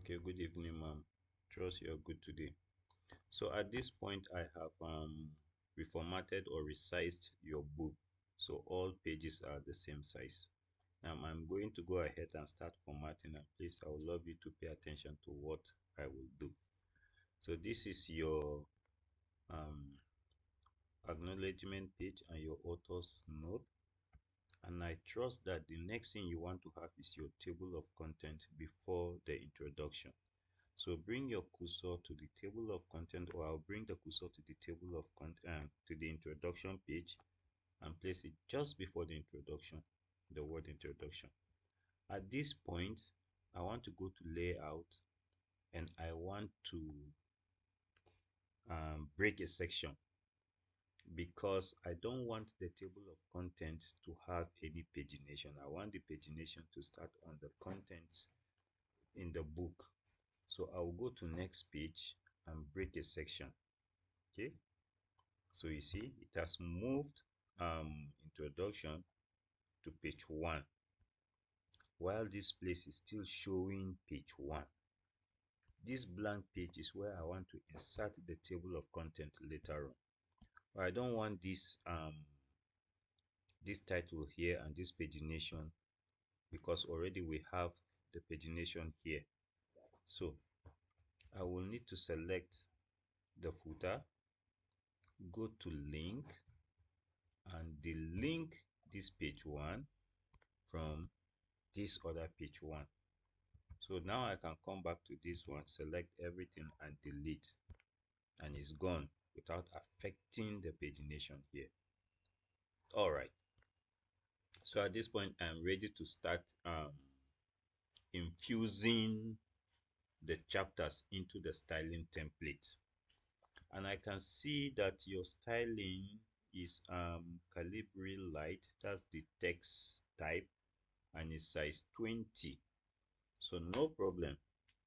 Okay, good evening, ma'am. Trust you're good today. So at this point, I have reformatted or resized your book, so all pages are the same size. Now I'm going to go ahead and start formatting, and please, I would love you to pay attention to what I will do. So this is your um, acknowledgement page and your author's note, and I trust that the next thing you want to have is your table of content before the introduction. So bring your cursor to the table of content, or I'll bring the cursor to the table of content, to the introduction page, and place it just before the introduction, the word introduction. At this point, I want to go to layout, and I want to break a section, because I don't want the table of content to have any pagination. I want the pagination to start on the content in the book. So I'll go to next page and break a section. Okay, so you see it has moved introduction to page 1, while this place is still showing page 1. This blank page is where I want to insert the table of content later on. But I don't want this title here and this pagination, because already we have the pagination here. So I will need to select the footer, go to link, and delink this page 1 from this other page 1. So now I can come back to this one, select everything and delete, and it's gone without affecting the pagination here. All right, so at this point I'm ready to start infusing the chapters into the styling template. And I can see that your styling is Calibri Light, that's the text type, and it's size 20. So no problem,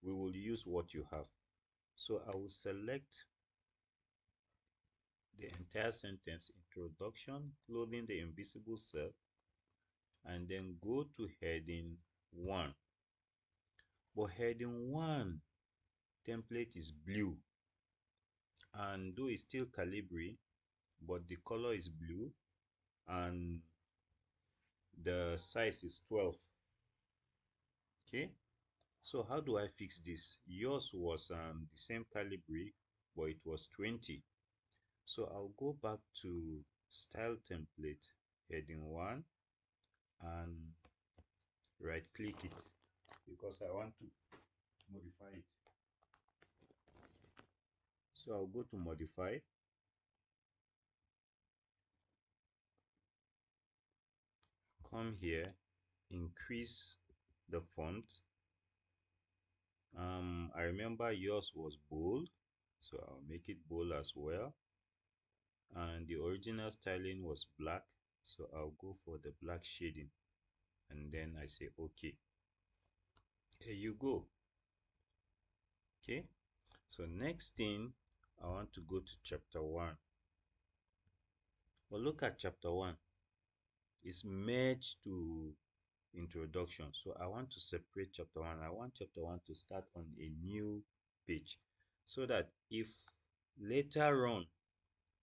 we will use what you have. So I will select the entire sentence, introduction, clothing the invisible self, and then go to heading 1. But heading 1 template is blue, and though it's still Calibri, but the color is blue and the size is 12. Okay, so how do I fix this? Yours was the same Calibri, but it was 20. So I'll go back to style template, heading 1, and right click it, because I want to modify it. So I'll go to modify, come here, increase the font. I remember yours was bold, so I'll make it bold as well. And the original styling was black, so I'll go for the black shading, and then I say okay. Here you go. Okay, so next thing, I want to go to chapter 1. But look at chapter 1, it's merged to introduction. So I want to separate chapter 1. I want chapter 1 to start on a new page, so that if later on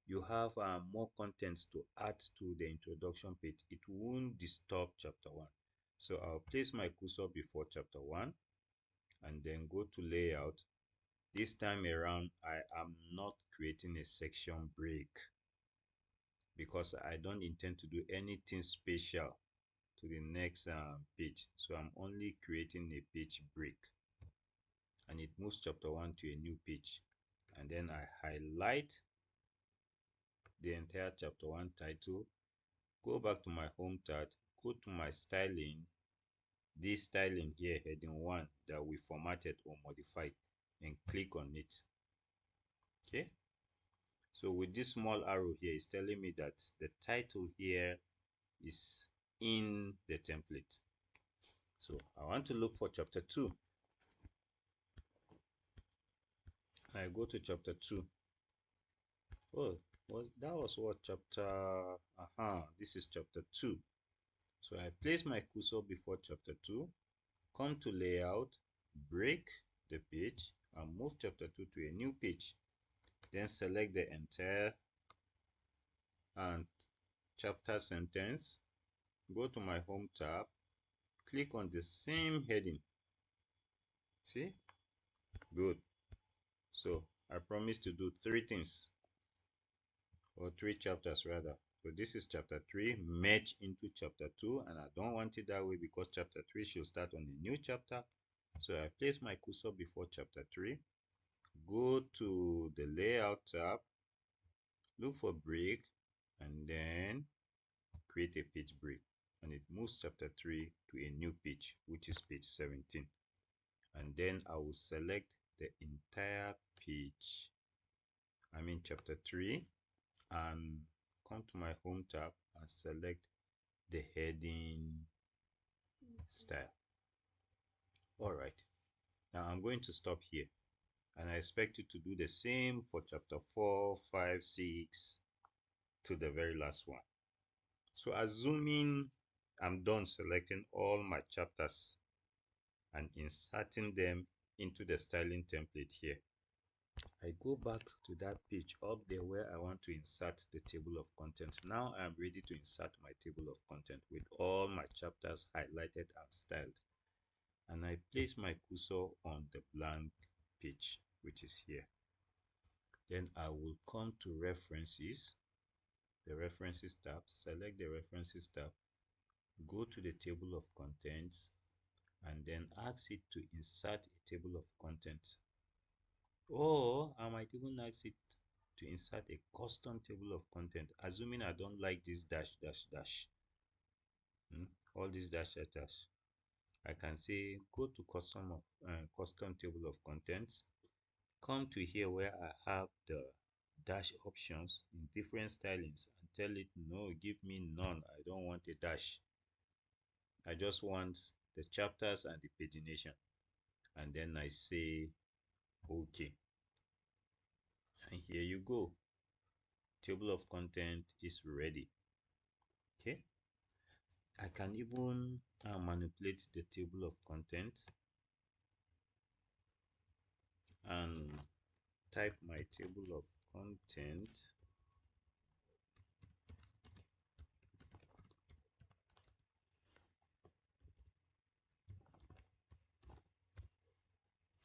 you have more contents to add to the introduction page, it won't disturb chapter 1. So I'll place my cursor before chapter 1 and then go to layout. This time around, I am not creating a section break, because I don't intend to do anything special to the next page. So I'm only creating a page break, and it moves chapter 1 to a new page. And then I highlight the entire chapter 1 title, go back to my home tab, go to my styling, this styling here, heading 1 that we formatted or modified, and click on it. Okay, so with this small arrow here, it's telling me that the title here is in the template. So I want to look for chapter 2. I go to chapter 2. Oh, that was what chapter, this is chapter 2. So I place my cursor before chapter 2, come to layout, break, the page and move chapter 2 to a new page. Then select the entire and chapter sentence, go to my home tab, click on the same heading. See? Good. So I promise to do three things, or three chapters rather. So this is chapter 3 merge into chapter 2, and I don't want it that way because chapter 3 should start on a new chapter. So I place my cursor before chapter 3, go to the layout tab, look for break, and then create a page break, and it moves chapter 3 to a new page, which is page 17. And then I will select the entire page, chapter 3, and come to my home tab and select the heading style. All right, now I'm going to stop here, and I expect you to do the same for chapter 4, 5, 6 to the very last one. So assuming I'm done selecting all my chapters and inserting them into the styling template here, I go back to that page up there where I want to insert the table of content. Now I'm ready to insert my table of content with all my chapters highlighted and styled. And I place my cursor on the blank page, which is here. Then I will come to references, the references tab, select the references tab, go to the table of contents, and then ask it to insert a table of content. Or I might even ask it to insert a custom table of content, assuming I don't like this dash dash dash, all these dash dash dash. I can say go to custom table of contents, come to here where I have the dash options in different stylings, and tell it no, give me none. I don't want a dash. I just want the chapters and the pagination. And then I say okay, and here you go, table of content is ready. Okay, I can even manipulate the table of content and type my table of content.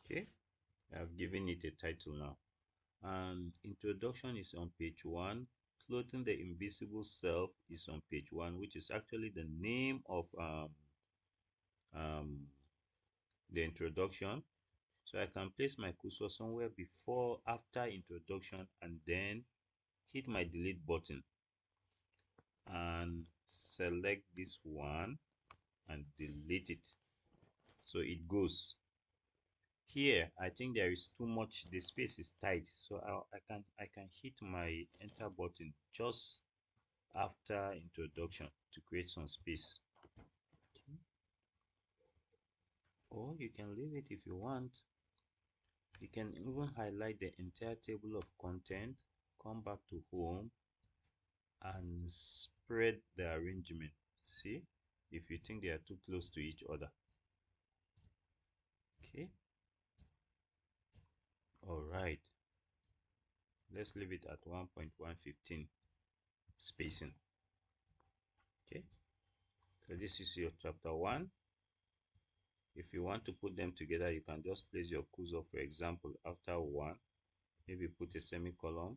Okay, I've given it a title now, and introduction is on page 1. Clothing the invisible self is on page 1, which is actually the name of the introduction. So I can place my cursor somewhere before, after introduction, and then hit my delete button and select this one and delete it. So it goes here. I think there is too much, the space is tight, so I can hit my enter button just after introduction to create some space. Okay. Or you can leave it if you want. You can even highlight the entire table of content, come back to home, and spread the arrangement. See if you think they are too close to each other. Okay, all right, let's leave it at 1.115 spacing. Okay, so this is your chapter 1. If you want to put them together, you can just place your cursor, for example, after 1, maybe put a semicolon,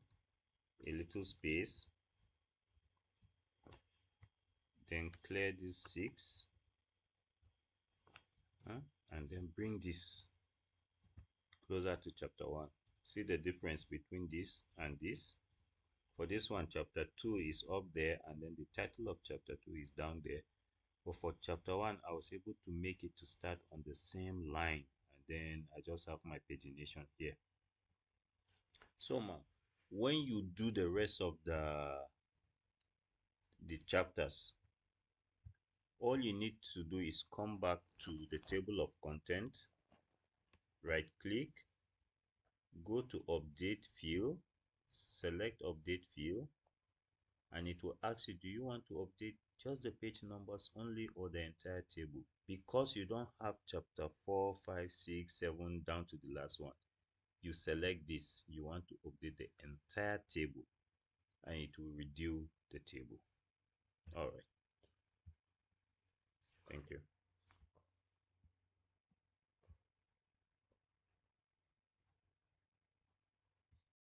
a little space, then clear this 6, and then bring this closer to chapter 1. See the difference between this and this? For this one, chapter 2 is up there, and then the title of chapter 2 is down there. But for chapter 1, I was able to make it to start on the same line, and then I just have my pagination here. So when you do the rest of the chapters, all you need to do is come back to the table of content, right click, go to update field, select update field, and it will ask you, do you want to update just the page numbers only or the entire table? Because you don't have chapter 4, 5, 6, 7 down to the last one, you select this. You want to update the entire table, and it will redo the table. All right. Thank you.